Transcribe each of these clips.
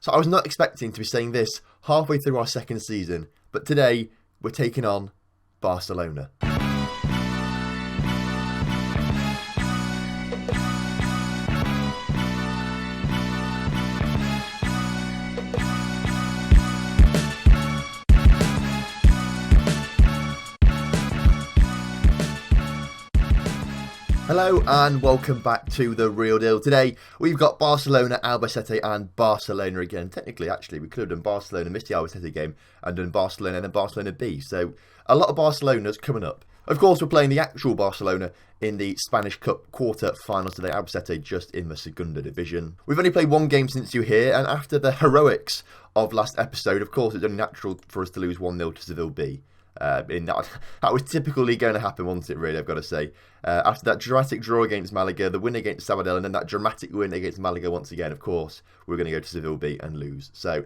So I was not expecting to be saying this halfway through our second season, but today we're taking on Barcelona. Hello and welcome back to The Real Deal. Today we've got Barcelona, Albacete and Barcelona again. Technically, actually, we could have done Barcelona, missed the Albacete game, and done Barcelona and then Barcelona B. So a lot of Barcelonas coming up. Of course, we're playing the actual Barcelona in the Spanish Cup quarter-finals today. Albacete just in the Segunda division. We've only played one game since you're here, and after the heroics of last episode, of course, it's only natural for us to lose 1-0 to Seville B. That was typically going to happen, wasn't it, really, I've got to say. After that dramatic draw against Malaga, the win against Sabadell, and then that dramatic win against Malaga once again, of course, we're going to go to Seville B and lose. So,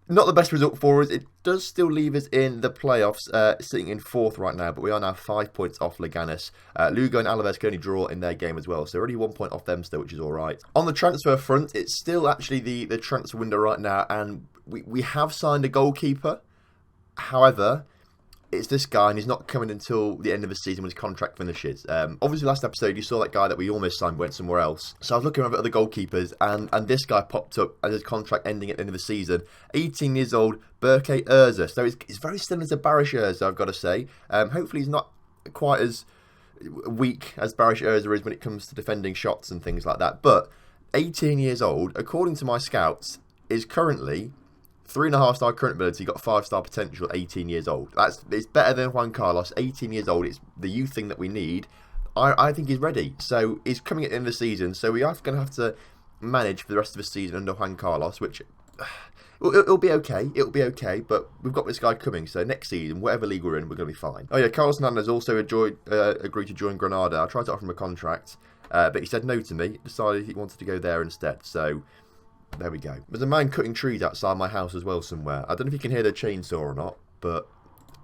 not the best result for us. It does still leave us in the playoffs, sitting in 4th right now, but we are now 5 points off Leganes. Lugo and Alaves can only draw in their game as well, so already 1 point off them still, which is alright. On the transfer front, it's still actually the transfer window right now, and we have signed a goalkeeper. However, it's this guy, and he's not coming until the end of the season when his contract finishes. Obviously, last episode, you saw that guy that we almost signed went somewhere else. So I was looking over at other goalkeepers, and this guy popped up as his contract ending at the end of the season. 18 years old, Berke Urza. So it's very similar to Barish Urza, I've got to say. Hopefully, he's not quite as weak as Barish Urza is when it comes to defending shots and things like that. But 18 years old, according to my scouts, is currently 3.5-star current ability, got 5-star potential, 18 years old. It's better than Juan Carlos, 18 years old. It's the youth thing that we need. I think he's ready. So he's coming at the end of the season. So we are going to have to manage for the rest of the season under Juan Carlos, which it'll be okay. It'll be okay. But we've got this guy coming. So next season, whatever league we're in, we're going to be fine. Oh yeah, Carlos Hernandez also agreed to join Granada. I tried to offer him a contract, but he said no to me. Decided he wanted to go there instead. So there we go. There's a man cutting trees outside my house as well somewhere. I don't know if you can hear the chainsaw or not, but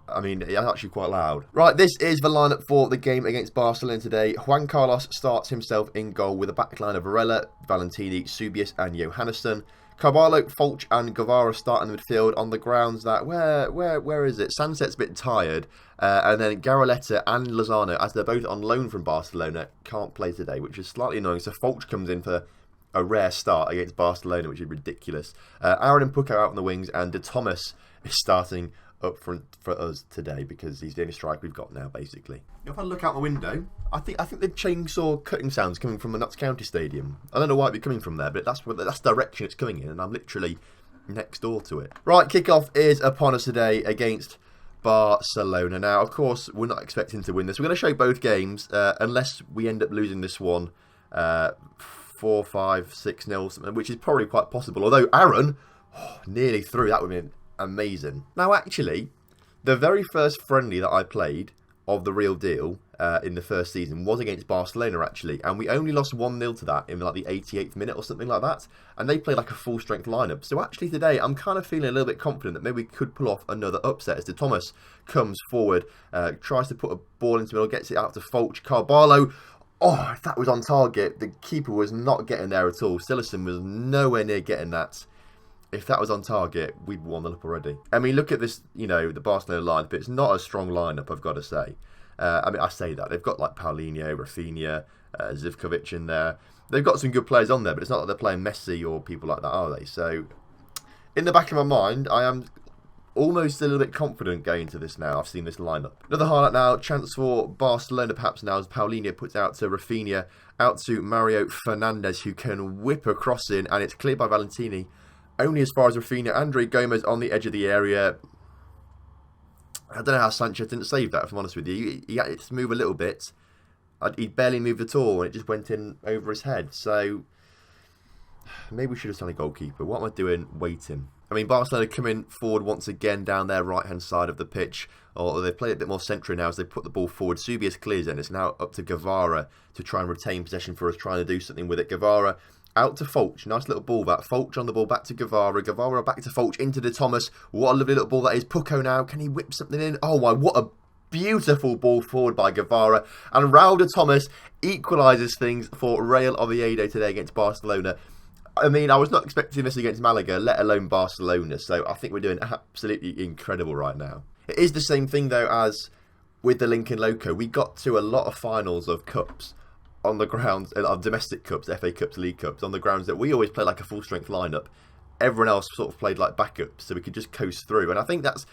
I mean, it's actually quite loud. Right, this is the lineup for the game against Barcelona today. Juan Carlos starts himself in goal with a backline of Varela, Valentini, Subius and Johannesson. Carvalho, Fulch and Guevara start in the midfield on the grounds that, where is it? Sunset's a bit tired. And then Garoletta and Lozano, as they're both on loan from Barcelona, can't play today, which is slightly annoying. So Fulch comes in for a rare start against Barcelona, which is ridiculous. Aaron and Pucko out on the wings, and De Thomas is starting up front for us today because he's the only striker we've got now, basically. If I look out the window, I think the chainsaw cutting sound's coming from the Notts County Stadium. I don't know why it'd be coming from there, but that's the direction it's coming in, and I'm literally next door to it. Right, kickoff is upon us today against Barcelona. Now, of course, we're not expecting to win this. We're going to show both games, unless we end up losing this one 4, 5, 6-0, something, which is probably quite possible. Although Aaron nearly threw, that would have been amazing. Now, actually, the very first friendly that I played of the real deal in the first season was against Barcelona, actually, and we only lost 1-0 to that in like the 88th minute or something like that, and they played like a full strength lineup. So actually today, I'm kind of feeling a little bit confident that maybe we could pull off another upset as De Thomas comes forward, tries to put a ball into the middle, gets it out to Fulch. Carvalho, oh, if that was on target, the keeper was not getting there at all. Sillison was nowhere near getting that. If that was on target, we'd won the up already. I mean, look at this, the Barcelona lineup. But it's not a strong lineup, I've got to say. I say that. They've got like Paulinho, Rafinha, Zivkovic in there. They've got some good players on there, but it's not like they're playing Messi or people like that, are they? So, in the back of my mind, I am almost a little bit confident going into this now. I've seen this lineup. Another highlight now, chance for Barcelona perhaps now, as Paulinho puts out to Rafinha, out to Mario Fernandes, who can whip a cross in, and it's cleared by Valentini. Only as far as Rafinha. Andre Gomez on the edge of the area. I don't know how Sanchez didn't save that, if I'm honest with you. He had to move a little bit. He barely moved at all, and it just went in over his head. So, maybe we should have signed a goalkeeper. What am I doing? Waiting. I mean, Barcelona coming forward once again down their right-hand side of the pitch. Or they play a bit more centrally now as they put the ball forward. Subius clears it, and it's now up to Guevara to try and retain possession for us, trying to do something with it. Guevara out to Fulch. Nice little ball that. Fulch on the ball, back to Guevara. Guevara back to Fulch, into De Thomas. What a lovely little ball that is. Pucko now. Can he whip something in? Oh my, what a beautiful ball forward by Guevara. And Raul De Thomas equalises things for Real Oviedo today against Barcelona. I mean, I was not expecting this against Malaga, let alone Barcelona. So I think we're doing absolutely incredible right now. It is the same thing, though, as with the Lincoln Loco. We got to a lot of finals of cups on the grounds, of domestic cups, FA Cups, League Cups, on the grounds that we always play like a full-strength lineup. Everyone else sort of played like backups, so we could just coast through. And I think that's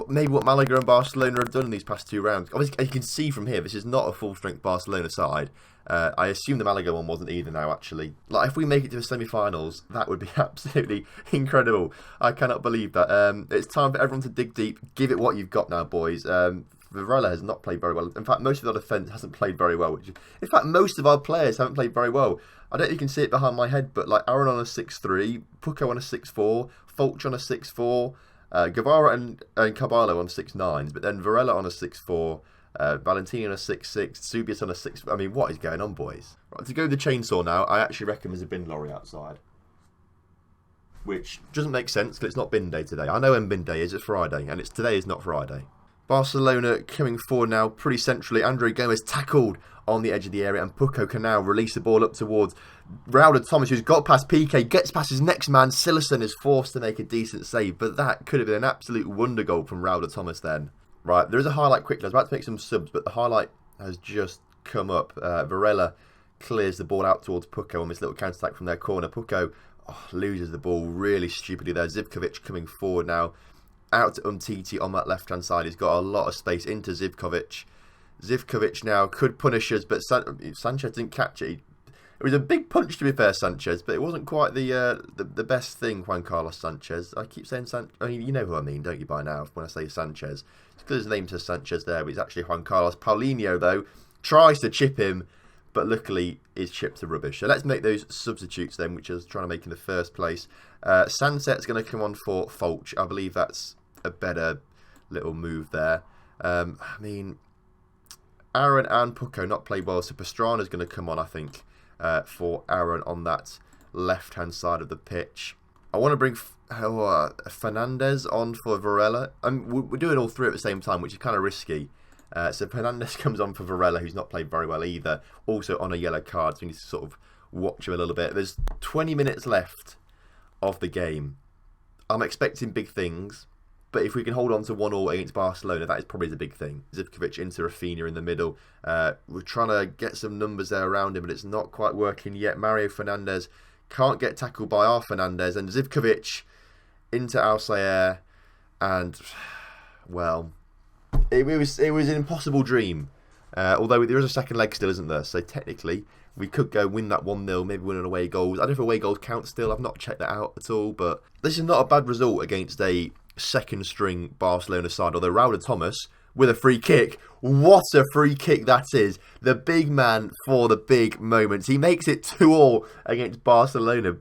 maybe what Malaga and Barcelona have done in these past 2 rounds. Obviously, you can see from here, this is not a full-strength Barcelona side. I assume the Malaga one wasn't either now, actually. Like, if we make it to the semi-finals, that would be absolutely incredible. I cannot believe that. It's time for everyone to dig deep. Give it what you've got now, boys. Varela has not played very well. In fact, most of our defence hasn't played very well. In fact, most of our players haven't played very well. I don't know if you can see it behind my head, but like Aaron on a 6-3, Pucko on a 6-4, Fulch on a 6-4, Guevara and Carvalho on 6-9s, but then Varela on a 6-4, Valentino on a 6-6, Subius on a 6. I mean, what is going on, boys? Right, to go with the chainsaw now, I actually reckon there's a bin lorry outside. Which doesn't make sense because it's not bin day today. I know when bin day is, it's Friday, and today is not Friday. Barcelona coming forward now pretty centrally. Andre Gomez tackled on the edge of the area, and Pucko can now release the ball up towards Raul Thomas, who's got past PK, gets past his next man. Sillison is forced to make a decent save, but that could have been an absolute wonder goal from Raul Thomas then. Right, there is a highlight quickly. I was about to make some subs, but the highlight has just come up. Varela clears the ball out towards Pucko on this little counter-attack from their corner. Pucko loses the ball really stupidly there. Zivkovic coming forward now. Out to Umtiti on that left-hand side. He's got a lot of space into Zivkovic. Zivkovic now could punish us, but Sanchez didn't catch it. It was a big punch, to be fair, Sanchez, but it wasn't quite the best thing, Juan Carlos Sanchez. I keep saying Sanchez. I mean, you know who I mean, don't you, by now, when I say Sanchez. It's because his name says Sanchez there, but it's actually Juan Carlos. Paulinho, though, tries to chip him, but luckily his chips are rubbish. So let's make those substitutes then, which I was trying to make in the first place. Sanset's going to come on for Fulch. I believe that's a better little move there. I mean, Aaron and Pucko not played well, so Pastrana's going to come on, I think, for Aaron on that left-hand side of the pitch. I want to bring Fernandez on for Varela. We're doing all 3 at the same time, which is kind of risky. So Fernandez comes on for Varela, who's not played very well either. Also on a yellow card, so we need to sort of watch him a little bit. There's 20 minutes left of the game. I'm expecting big things. But if we can hold on to 1-1 against Barcelona, that is probably the big thing. Zivkovic into Rafinha in the middle. We're trying to get some numbers there around him, but it's not quite working yet. Mario Fernandez can't get tackled by our Fernandez. And Zivkovic into Alsayer. And, well, it was an impossible dream. Although there is a second leg still, isn't there? So technically, we could go win that 1-0, maybe win an away goals. I don't know if away goals count still. I've not checked that out at all. But this is not a bad result against a second string Barcelona side, although Raul Thomas with a free kick. What a free kick that is. The big man for the big moments. He makes it 2-2 against Barcelona.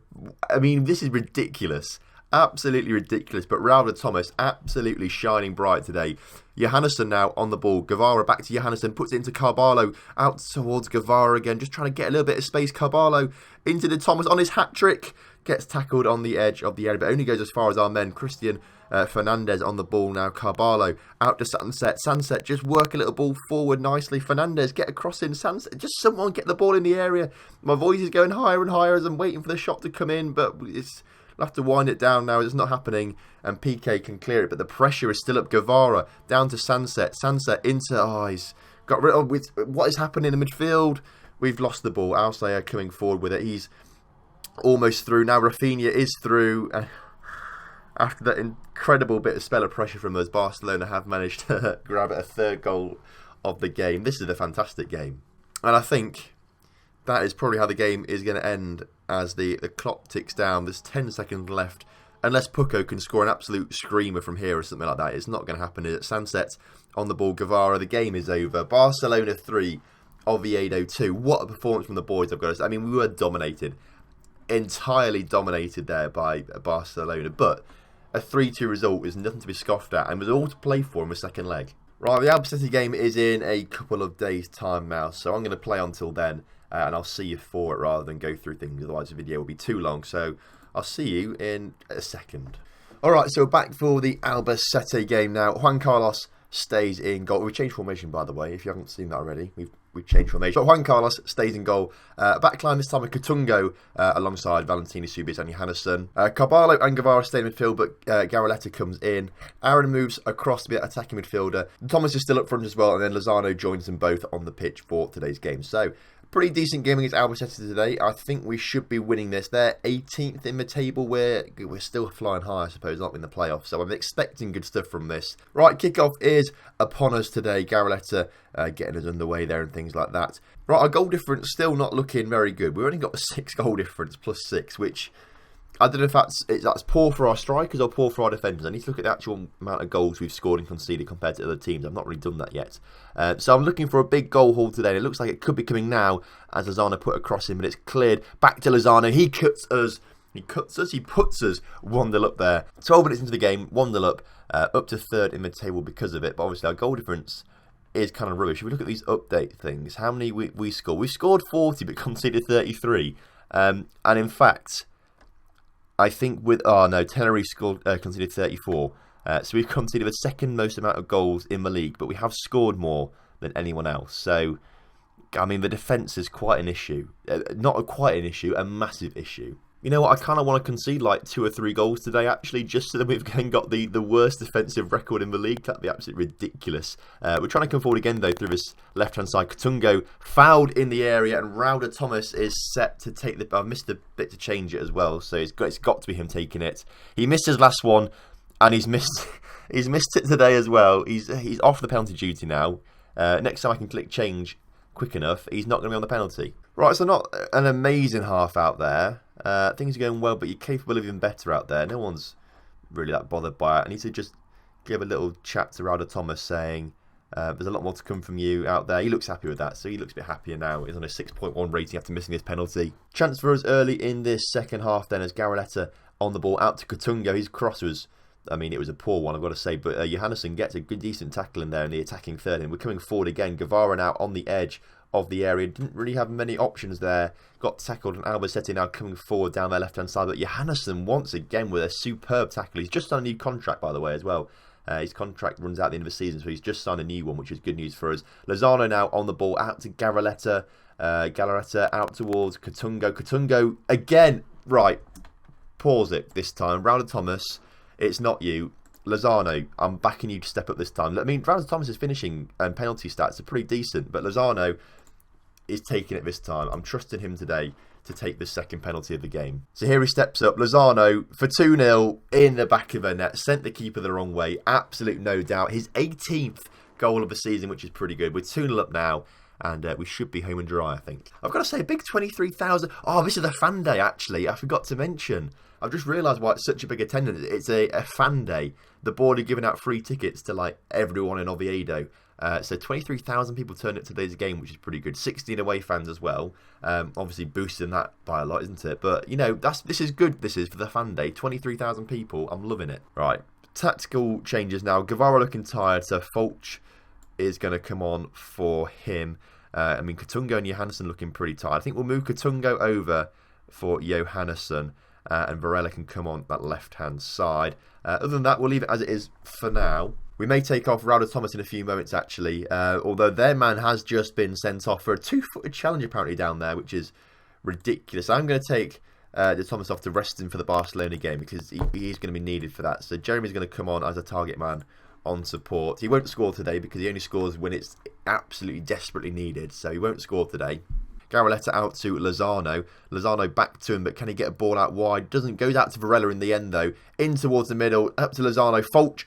I mean, this is ridiculous. Absolutely ridiculous. But Raul Thomas absolutely shining bright today. Johannesson now on the ball. Guevara back to Johannesson. Puts it into Carvalho. Out towards Guevara again. Just trying to get a little bit of space. Carvalho into the Thomas on his hat-trick. Gets tackled on the edge of the area, but only goes as far as our men. Christian Fernandez on the ball now. Carvalho out to Sanset. Sanset just work a little ball forward nicely. Fernandez get across in. Sanset, just someone get the ball in the area. My voice is going higher and higher as I'm waiting for the shot to come in, but I'll have to wind it down now. It's not happening, and PK can clear it, but the pressure is still up. Guevara down to Sanset. Sanset into he's got rid of with what is happening in the midfield. We've lost the ball. Alsayer coming forward with it. He's almost through now. Rafinha is through. After that incredible bit of spell of pressure from us, Barcelona have managed to grab a 3rd goal of the game. This is a fantastic game. And I think that is probably how the game is going to end as the clock ticks down. There's 10 seconds left. Unless Pucko can score an absolute screamer from here or something like that, it's not going to happen. It's Sanset on the ball. Guevara, the game is over. Barcelona 3, Oviedo 2. What a performance from the boys, I've got to say. I mean, we were dominated. Entirely dominated there by Barcelona. But a 3-2 result is nothing to be scoffed at and was all to play for in the second leg. Right, the Albacete game is in a couple of days' time now, so I'm going to play until then, and I'll see you for it rather than go through things, otherwise the video will be too long, so I'll see you in a second. Alright, so we're back for the Albacete game now. Juan Carlos stays in goal. We changed formation, by the way, if you haven't seen that already. We've we change formation. But Juan Carlos stays in goal. Backline this time with Coutinho alongside Valentini, Subic and Johannesson. Carvalho and Guevara stay in midfield, but Garaletta comes in. Aaron moves across to be an attacking midfielder. Thomas is still up front as well, and then Lozano joins them both on the pitch for today's game. So, pretty decent game against Albacete today. I think we should be winning this. They're 18th in the table. We're still flying high, I suppose, aren't we, in the playoffs? So I'm expecting good stuff from this. Right, kickoff is upon us today. Garaletta getting us underway there and things like that. Right, our goal difference still not looking very good. We've only got a 6 goal difference, +6, which I don't know if that's poor for our strikers or poor for our defenders. I need to look at the actual amount of goals we've scored and conceded compared to other teams. I've not really done that yet. So I'm looking for a big goal haul today. And it looks like it could be coming now as Lozano put a cross in, but it's cleared. Back to Lozano. He puts us 1-0 up there. 12 minutes into the game, 1-0 up to 3rd in the table because of it. But obviously our goal difference is kind of rubbish. If we look at these update things, how many we scored? We scored 40 but conceded 33. And in fact, I think Tenerife conceded 34. So we've conceded the second most amount of goals in the league, but we have scored more than anyone else. So, I mean, the defence is quite an issue. Quite an issue, a massive issue. You know what, I kind of want to concede like 2 or 3 goals today, actually, just so that we've got the worst defensive record in the league. That'd be absolutely ridiculous. We're trying to come forward again, though, through this left-hand side. Coutinho fouled in the area, and Rauda Thomas is set to take the... I've missed a bit to change it as well, so it's got to be him taking it. He missed his last one, and he's missed it today as well. He's off the penalty duty now. Next time I can click change quick enough, he's not going to be on the penalty. Right, so not an amazing half out there. Things are going well, but you're capable of even better out there. No one's really that bothered by it. I need to just give a little chat to Rauda Thomas saying there's a lot more to come from you out there. He looks happy with that, so he looks a bit happier now. He's on a 6.1 rating after missing his penalty. Chance for us early in this second half then as Garaletta on the ball out to Coutinho. His cross was... I mean, it was a poor one, I've got to say, but Johannesson gets a good, decent tackle in there in the attacking third, and we're coming forward again. Guevara now on the edge of the area, didn't really have many options there, got tackled, and Albacete now coming forward down their left-hand side, but Johannesson once again with a superb tackle. He's just on a new contract, by the way, as well. His contract runs out at the end of the season, so he's just signed a new one, which is good news for us. Lozano now on the ball, out to Garaletta. Garaletta out towards Coutinho again. Right, pause it this time. Rauda Thomas, it's not you. Lozano, I'm backing you to step up this time. I mean, Rauda Thomas' finishing and penalty stats are pretty decent, but Lozano is taking it this time. I'm trusting him today to take the second penalty of the game. So here he steps up. Lozano for 2-0 in the back of the net. Sent the keeper the wrong way. Absolute no doubt. His 18th goal of the season, which is pretty good. We're 2-0 up now. And we should be home and dry, I think. I've got to say, a big 23,000... Oh, this is a fan day, actually. I forgot to mention. I've just realised why it's such a big attendance. It's a fan day. The board are giving out free tickets to, like, everyone in Oviedo. So 23,000 people turned up to today's game, which is pretty good. 16 away fans as well. Obviously boosting that by a lot, isn't it? But, you know, this is good. This is for the fan day. 23,000 people. I'm loving it. Right. Tactical changes now. Guevara looking tired, so Fulch is going to come on for him. I mean, Coutinho and Johannesson looking pretty tired. I think we'll move Coutinho over for Johannesson, and Varela can come on that left-hand side. Other than that, we'll leave it as it is for now. We may take off Rauda Thomas in a few moments, actually, although their man has just been sent off for a 2-footed challenge, apparently, down there, which is ridiculous. I'm going to take the Thomas off to rest him for the Barcelona game, because he is going to be needed for that. So Jeremy's going to come on as a target man on support. He won't score today because he only scores when it's absolutely desperately needed, so he won't score today. Garaletta out to Lozano. Lozano back to him, but can he get a ball out wide? Doesn't. Goes out to Varela in the end, though. In towards the middle, up to Lozano. Fulch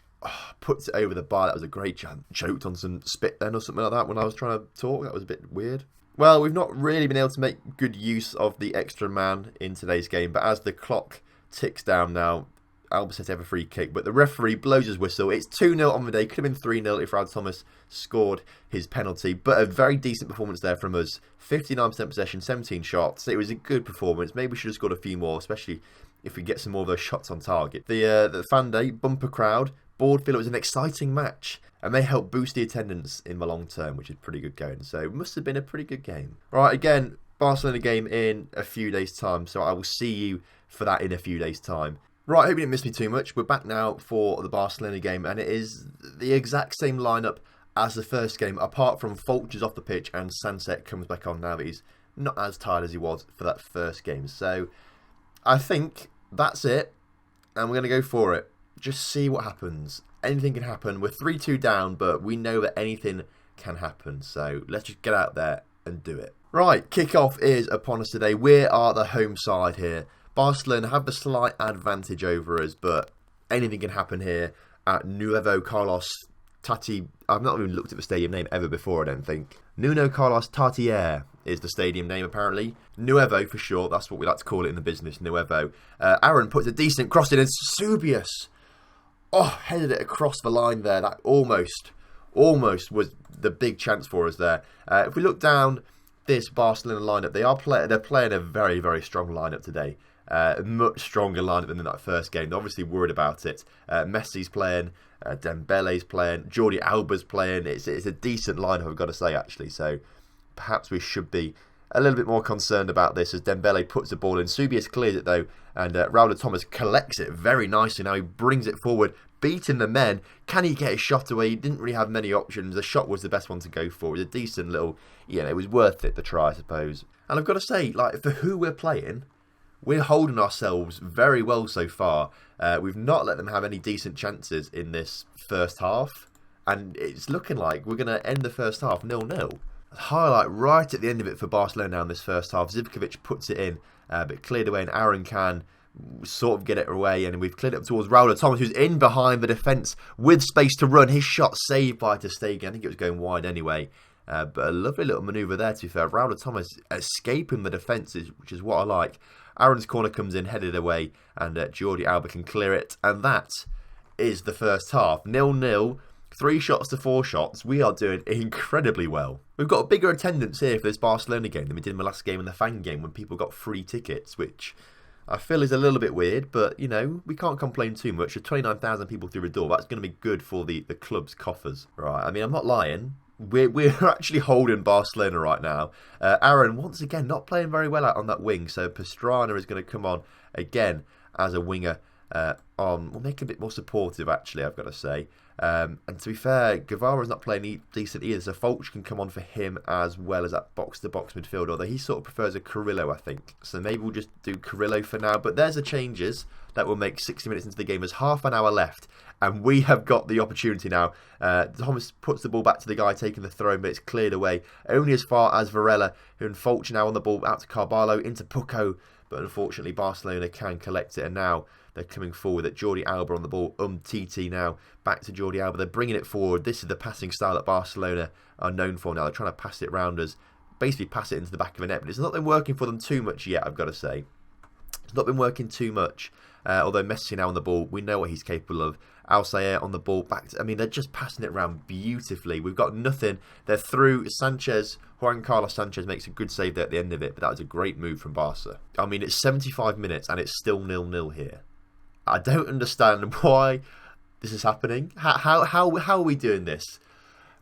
puts it over the bar. That was a great chance. Choked on some spit then or something like that when I was trying to talk. That was a bit weird. Well, we've not really been able to make good use of the extra man in today's game, but as the clock ticks down now, Albacete have a free kick, but the referee blows his whistle. It's 2-0 on the day. Could have been 3-0 if Rauda Thomas scored his penalty, but a very decent performance there from us. 59% possession, 17 shots. It was a good performance. Maybe we should have scored a few more, especially if we get some more of those shots on target. The fan day, bumper crowd, board feel it was an exciting match, and they helped boost the attendance in the long term, which is pretty good going. So it must have been a pretty good game. Right, again, Barcelona game in a few days' time, so I will see you for that in a few days' time. Right, I hope you didn't miss me too much. We're back now for the Barcelona game, and it is the exact same lineup as the first game, apart from Fulcher's off the pitch and Sunset comes back on now that he's not as tired as he was for that first game. So I think that's it, and we're going to go for it. Just see what happens. Anything can happen. We're 3-2 down, but we know that anything can happen. So let's just get out there and do it. Right, kickoff is upon us today. We are the home side here. Barcelona have the slight advantage over us, but anything can happen here at Nuevo Carlos Tati. I've not even looked at the stadium name ever before, I don't think. Nuno Carlos Tartiere is the stadium name, apparently. Nuevo for short, that's what we like to call it in the business, Nuevo. Aaron puts a decent cross in, and Subius, headed it across the line there. That almost was the big chance for us there. If we look down this Barcelona lineup, they're playing a very, very strong lineup today. Much stronger lineup than in that first game. They're obviously worried about it. Messi's playing, Dembele's playing, Jordi Alba's playing. It's a decent lineup, I've got to say, actually. So perhaps we should be a little bit more concerned about this as Dembele puts the ball in. Subius clears it though, and Raul Thomas collects it very nicely. Now he brings it forward, beating the men. Can he get his shot away? He didn't really have many options. The shot was the best one to go for. It was a decent little, it was worth it, the try, I suppose. And I've got to say, like, for who we're playing, we're holding ourselves very well so far. We've not let them have any decent chances in this first half, and it's looking like we're going to end the first half 0-0. Highlight right at the end of it for Barcelona now in this first half. Zivkovic puts it in, but cleared away, and Aaron can sort of get it away, and we've cleared it up towards Raul Thomas, who's in behind the defence with space to run. His shot saved by Ter Stegen. I think it was going wide anyway, but a lovely little manoeuvre there, to be fair. Raul Thomas escaping the defence, which is what I like. Aaron's corner comes in, headed away, and Jordi Alba can clear it, and that is the first half. 0-0. 3 shots to 4 shots. We are doing incredibly well. We've got a bigger attendance here for this Barcelona game than we did in the last game in the fan game when people got free tickets, which I feel is a little bit weird, but, we can't complain too much. With 29,000 people through the door, that's going to be good for the club's coffers. Right, I mean, I'm not lying. We're actually holding Barcelona right now. Aaron, once again, not playing very well out on that wing, so Pastrana is going to come on again as a winger. We'll make a bit more supportive, actually, I've got to say. And to be fair, Guevara's not playing decent either, so Fulch can come on for him as well as that box-to-box midfield, although he sort of prefers a Carrillo, I think. So maybe we'll just do Carrillo for now. But there's the changes that will make 60 minutes into the game. There's half an hour left, and we have got the opportunity now. Thomas puts the ball back to the guy taking the throw, but it's cleared away. Only as far as Varela, and Fulch now on the ball out to Carvalho, into Pucco. But unfortunately, Barcelona can collect it, and now they're coming forward at Jordi Alba on the ball. TT now back to Jordi Alba. They're bringing it forward. This is the passing style that Barcelona are known for now. They're trying to pass it round us, basically pass it into the back of the net. But it's not been working for them too much yet, I've got to say. It's not been working too much. Although Messi now on the ball, we know what he's capable of. Alsair on the ball, they're just passing it around beautifully. We've got nothing. They're through. Juan Carlos Sanchez makes a good save there at the end of it, but that was a great move from Barca. I mean, it's 75 minutes and it's still 0-0 here. I don't understand why this is happening. How are we doing this?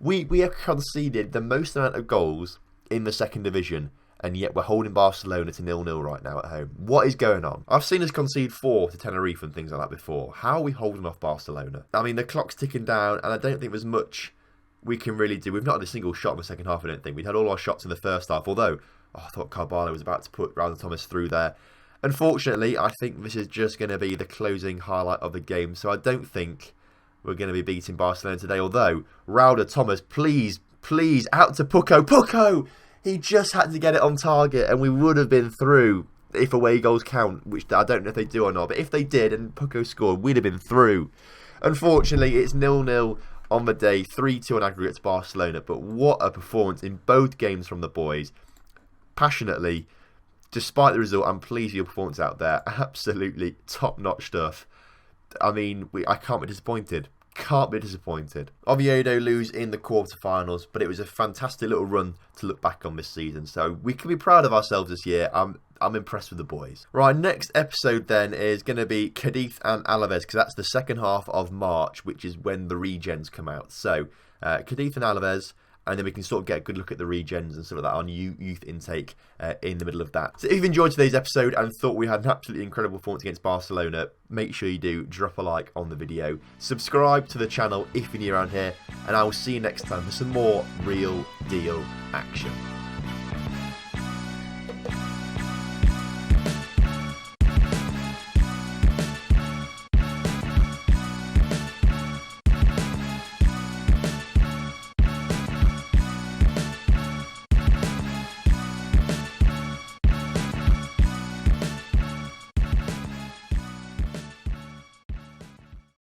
We have conceded the most amount of goals in the second division, and yet we're holding Barcelona to 0-0 right now at home. What is going on? I've seen us concede 4 to Tenerife and things like that before. How are we holding off Barcelona? I mean, the clock's ticking down, and I don't think there's much we can really do. We've not had a single shot in the second half, I don't think. We'd had all our shots in the first half, although I thought Carvalho was about to put Raul Thomas through there. Unfortunately, I think this is just going to be the closing highlight of the game, so I don't think we're going to be beating Barcelona today, although Raul Thomas, please, out to Pucco! He just had to get it on target, and we would have been through if away goals count, which I don't know if they do or not, but if they did and Pucco scored, we'd have been through. Unfortunately, it's 0-0 on the day, 3-2 on aggregate to Barcelona, but what a performance in both games from the boys. Passionately, despite the result, I'm pleased with your performance out there. Absolutely top-notch stuff. I mean, I can't be disappointed. Oviedo lose in the quarterfinals, but it was a fantastic little run to look back on this season. So we can be proud of ourselves this year. I'm impressed with the boys. Right, next episode then is going to be Cadiz and Alaves, because that's the second half of March, which is when the regens come out. So Cadiz and Alaves, and then we can sort of get a good look at the regens and stuff like that, on youth intake in the middle of that. So if you've enjoyed today's episode and thought we had an absolutely incredible performance against Barcelona, make sure you do drop a like on the video, subscribe to the channel if you're new around here, and I will see you next time for some more real deal action.